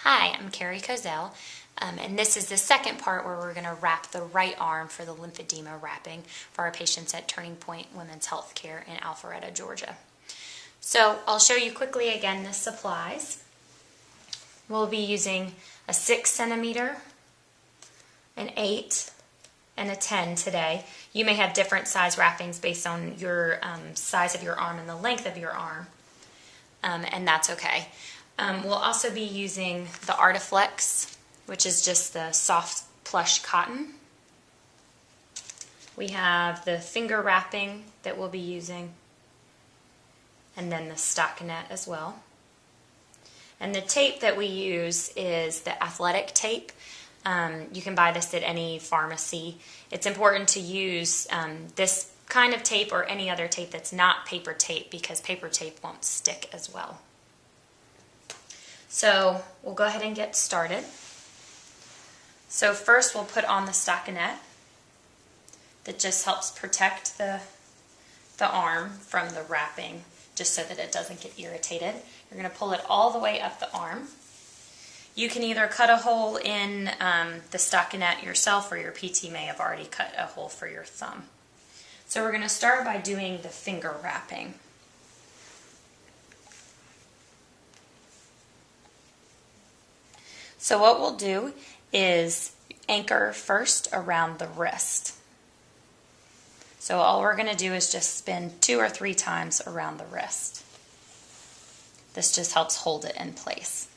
Hi, I'm Carrie Cozell, and this is the second part where we're going to wrap the right arm for the lymphedema wrapping for our patients at TurningPoint Women's Healthcare in Alpharetta, Georgia. So I'll show you quickly again the supplies. We'll be using a 6 centimeter, an 8, and a 10 today. You may have different size wrappings based on your size of your arm and the length of your arm, and that's okay. We'll also be using the Artiflex, which is just the soft plush cotton. We have the finger wrapping that we'll be using, and then the stockinette as well. And the tape that we use is the athletic tape. You can buy this at any pharmacy. It's important to use this kind of tape or any other tape that's not paper tape, because paper tape won't stick as well. So we'll go ahead and get started. So first we'll put on the stockinette that just helps protect the arm from the wrapping, just so that it doesn't get irritated. You're going to pull it all the way up the arm. You can either cut a hole in the stockinette yourself, or your PT may have already cut a hole for your thumb. So we're going to start by doing the finger wrapping. So what we'll do is anchor first around the wrist. So all we're going to do is just spin 2 or 3 times around the wrist. This just helps hold it in place.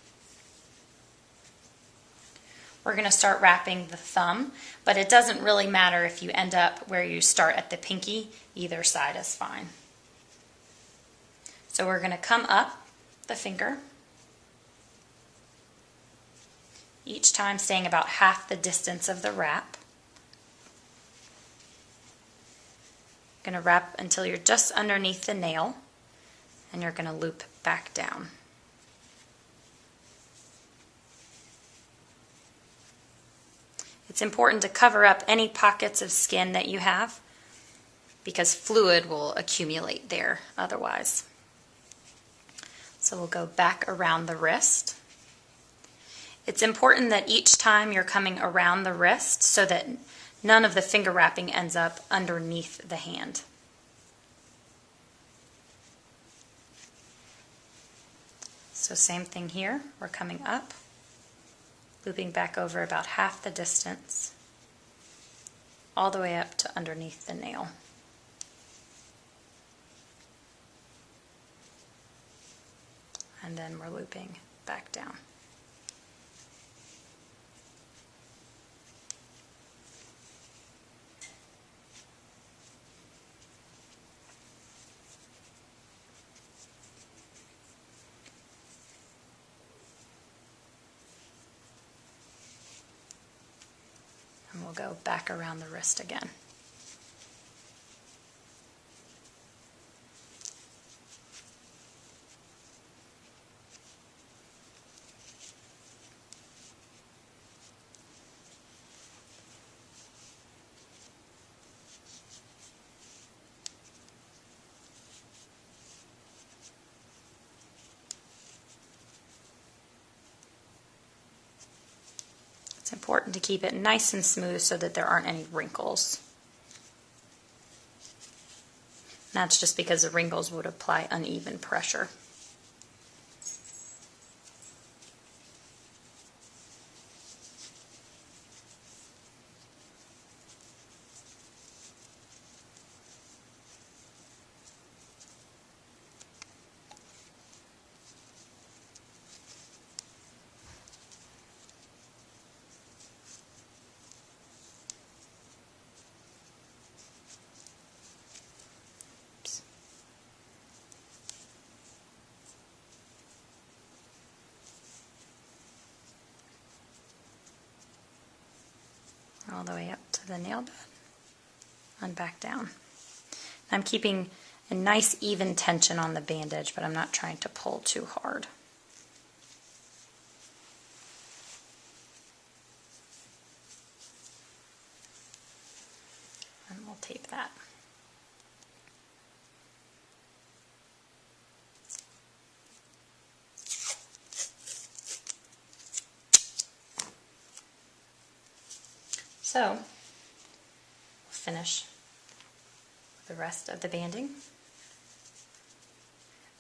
We're going to start wrapping the thumb, but it doesn't really matter if you end up where you start at the pinky. Either side is fine. So we're going to come up the finger, each time staying about half the distance of the wrap. You're going to wrap until you're just underneath the nail, and you're going to loop back down. It's important to cover up any pockets of skin that you have, because fluid will accumulate there otherwise. So we'll go back around the wrist. It's important that each time you're coming around the wrist so that none of the finger wrapping ends up underneath the hand. So same thing here, we're coming up, looping back over about half the distance, all the way up to underneath the nail. And then we're looping back down. And we'll go back around the wrist again. It's important to keep it nice and smooth so that there aren't any wrinkles. That's just because the wrinkles would apply uneven pressure. All the way up to the nail bed and back down. I'm keeping a nice even tension on the bandage, but I'm not trying to pull too hard. And we'll tape that. So, we'll finish the rest of the banding.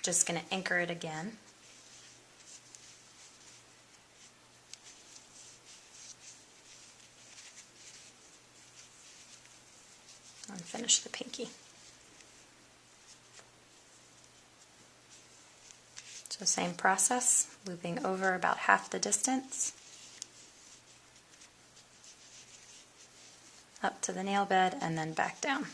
Just going to anchor it again. And finish the pinky. So same process, looping over about half the distance, up to the nail bed, and then back down.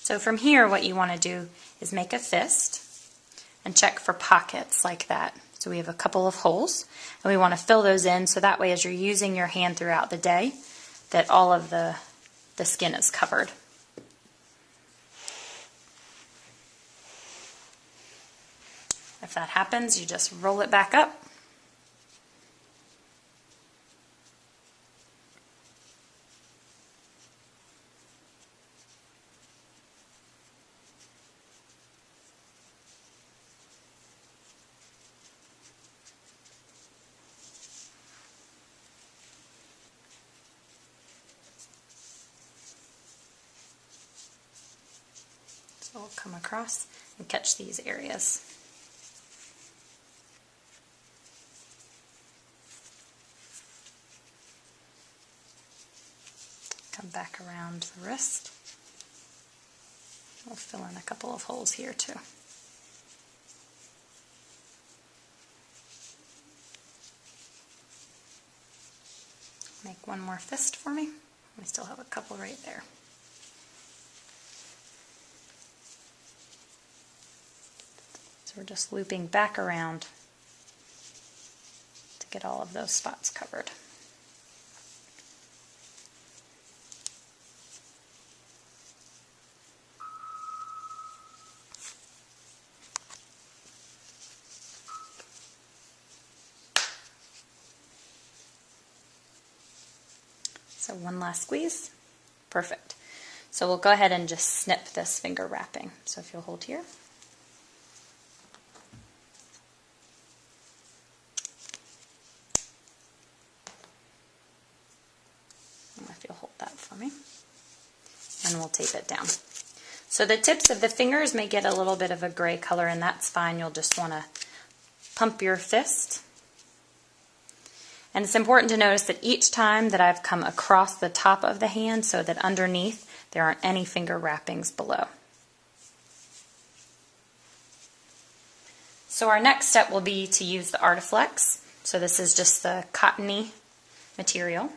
So from here, what you want to do is make a fist and check for pockets like that. So we have a couple of holes, and we want to fill those in so that way as you're using your hand throughout the day, that all of the skin is covered. If that happens, you just roll it back up. So we'll come across and catch these areas. Come back around the wrist. We'll fill in a couple of holes here too. Make one more fist for me. We still have a couple right there. So we're just looping back around to get all of those spots covered. So one last squeeze. Perfect. So we'll go ahead and just snip this finger wrapping. So if you'll hold here. If you'll hold that for me. And we'll tape it down. So the tips of the fingers may get a little bit of a gray color, and that's fine. You'll just want to pump your fist. And it's important to notice that each time that I've come across the top of the hand so that underneath there aren't any finger wrappings below. So our next step will be to use the Artiflex. So this is just the cottony material.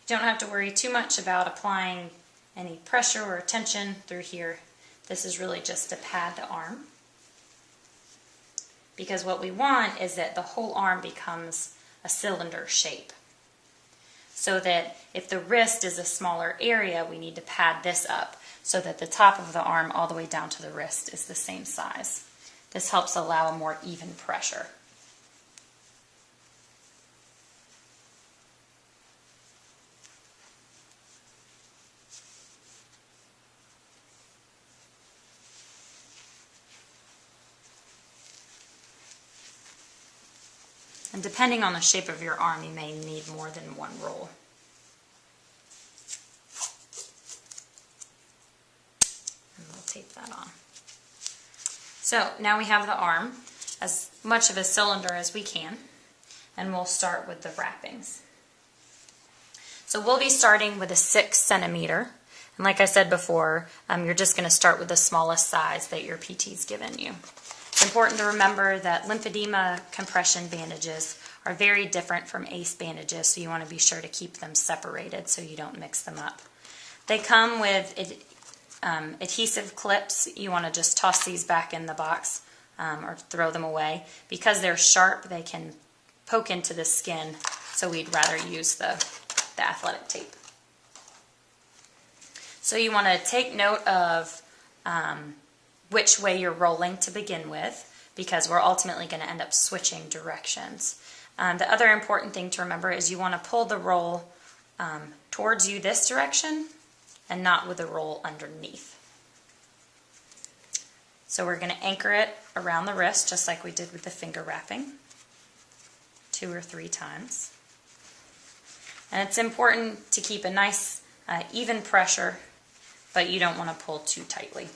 You don't have to worry too much about applying any pressure or tension through here. This is really just to pad the arm. Because what we want is that the whole arm becomes a cylinder shape. So that if the wrist is a smaller area, we need to pad this up so that the top of the arm all the way down to the wrist is the same size. This helps allow a more even pressure. And depending on the shape of your arm, you may need more than one roll. And we'll tape that on. So now we have the arm, as much of a cylinder as we can, and we'll start with the wrappings. So we'll be starting with a 6 centimeter. And like I said before, you're just going to start with the smallest size that your PT's given you. It's important to remember that lymphedema compression bandages are very different from ACE bandages, so you want to be sure to keep them separated so you don't mix them up. They come with adhesive clips. You want to just toss these back in the box or throw them away. Because they're sharp, they can poke into the skin, so we'd rather use the athletic tape. So you want to take note of which way you're rolling to begin with, because we're ultimately going to end up switching directions. The other important thing to remember is you want to pull the roll towards you this direction and not with the roll underneath. So we're going to anchor it around the wrist just like we did with the finger wrapping 2 or 3 times. And it's important to keep a nice even pressure, but you don't want to pull too tightly.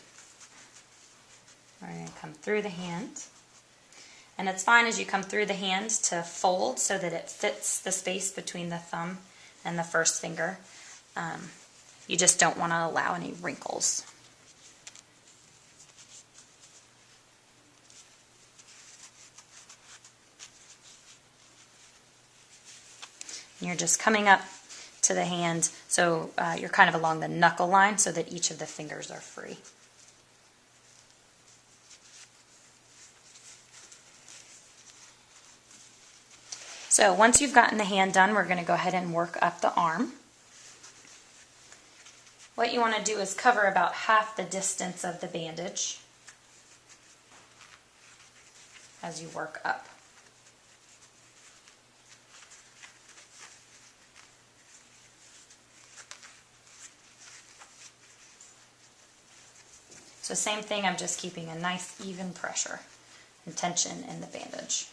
We're going to come through the hand. And it's fine as you come through the hand to fold so that it fits the space between the thumb and the first finger. You just don't want to allow any wrinkles. And you're just coming up to the hand, so you're kind of along the knuckle line so that each of the fingers are free. So once you've gotten the hand done, we're going to go ahead and work up the arm. What you want to do is cover about half the distance of the bandage as you work up. So same thing, I'm just keeping a nice even pressure and tension in the bandage.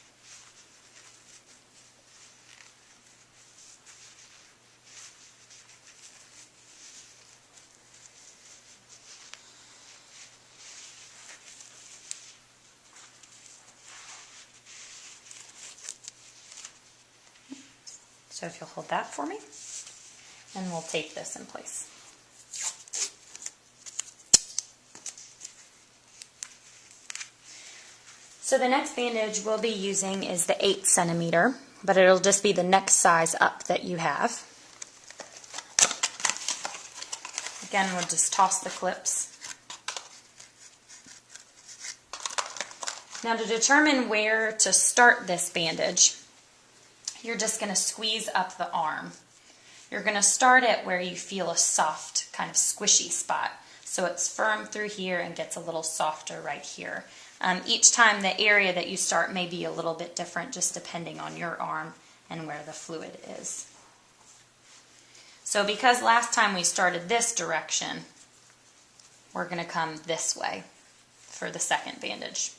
So if you'll hold that for me, and we'll tape this in place. So the next bandage we'll be using is the 8 centimeter, but it'll just be the next size up that you have. Again, we'll just toss the clips. Now to determine where to start this bandage, you're just going to squeeze up the arm. You're going to start it where you feel a soft, kind of squishy spot. So it's firm through here and gets a little softer right here. Each time the area that you start may be a little bit different just depending on your arm and where the fluid is. So because last time we started this direction, we're going to come this way for the second bandage.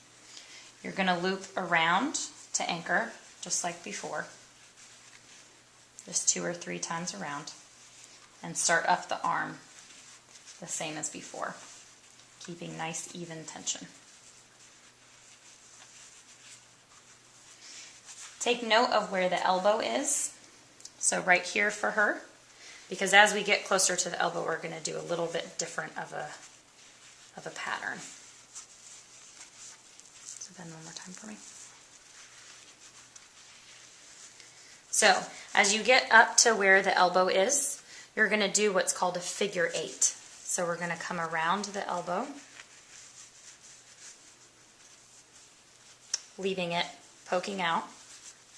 You're going to loop around to anchor just like before. Just 2 or 3 times around, and start up the arm the same as before, keeping nice even tension. Take note of where the elbow is, so right here for her, because as we get closer to the elbow we're going to do a little bit different of a pattern. So bend one more time for me. So as you get up to where the elbow is, you're going to do what's called a figure 8. So we're going to come around the elbow, leaving it poking out,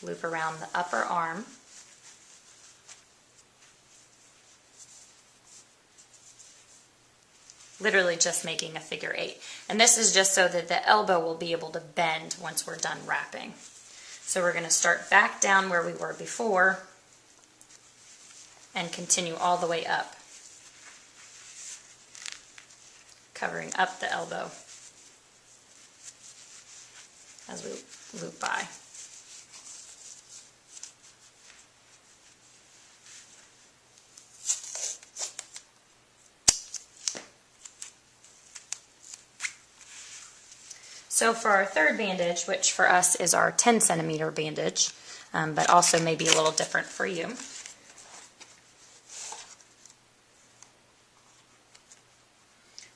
loop around the upper arm, literally just making a figure 8. And this is just so that the elbow will be able to bend once we're done wrapping. So we're going to start back down where we were before and continue all the way up, covering up the elbow as we loop by. So for our third bandage, which for us is our 10 centimeter bandage, but also may be a little different for you,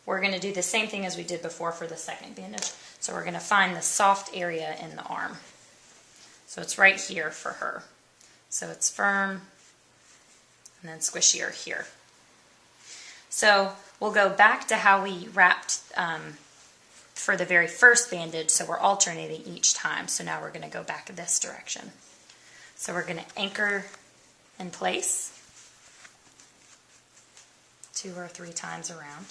we're going to do the same thing as we did before for the second bandage. So we're going to find the soft area in the arm. So it's right here for her. So it's firm and then squishier here. So we'll go back to how we wrapped for the very first bandage, so we're alternating each time. So now we're going to go back this direction. So we're going to anchor in place 2 or 3 times around.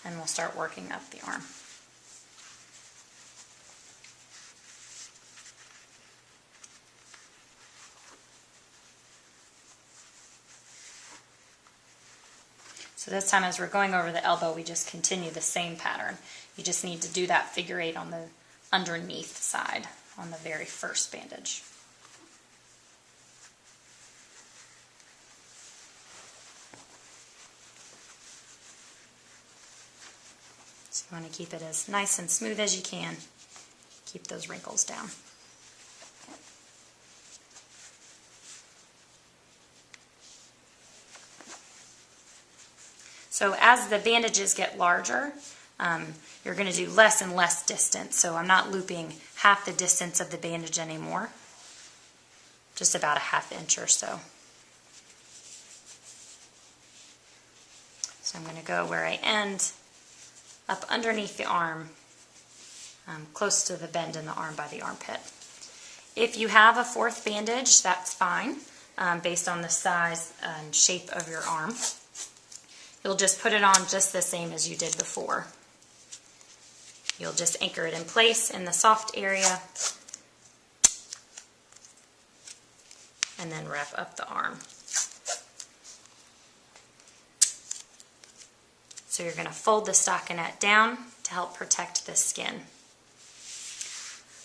And we'll start working up the arm. So this time as we're going over the elbow, we just continue the same pattern. You just need to do that figure 8 on the underneath side, on the very first bandage. So you want to keep it as nice and smooth as you can. Keep those wrinkles down. So as the bandages get larger, you're going to do less and less distance. So I'm not looping half the distance of the bandage anymore, just about a ½ inch or so. So I'm going to go where I end, up underneath the arm, close to the bend in the arm by the armpit. If you have a 4th bandage, that's fine, based on the size and shape of your arm. You'll just put it on just the same as you did before. You'll just anchor it in place in the soft area and then wrap up the arm. So you're going to fold the stockinette down to help protect the skin.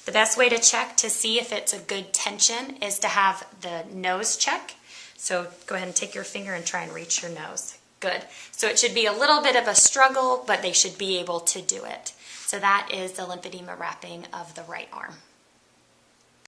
The best way to check to see if it's a good tension is to have the nose check. So go ahead and take your finger and try and reach your nose. Good. So it should be a little bit of a struggle, but they should be able to do it. So that is the lymphedema wrapping of the right arm.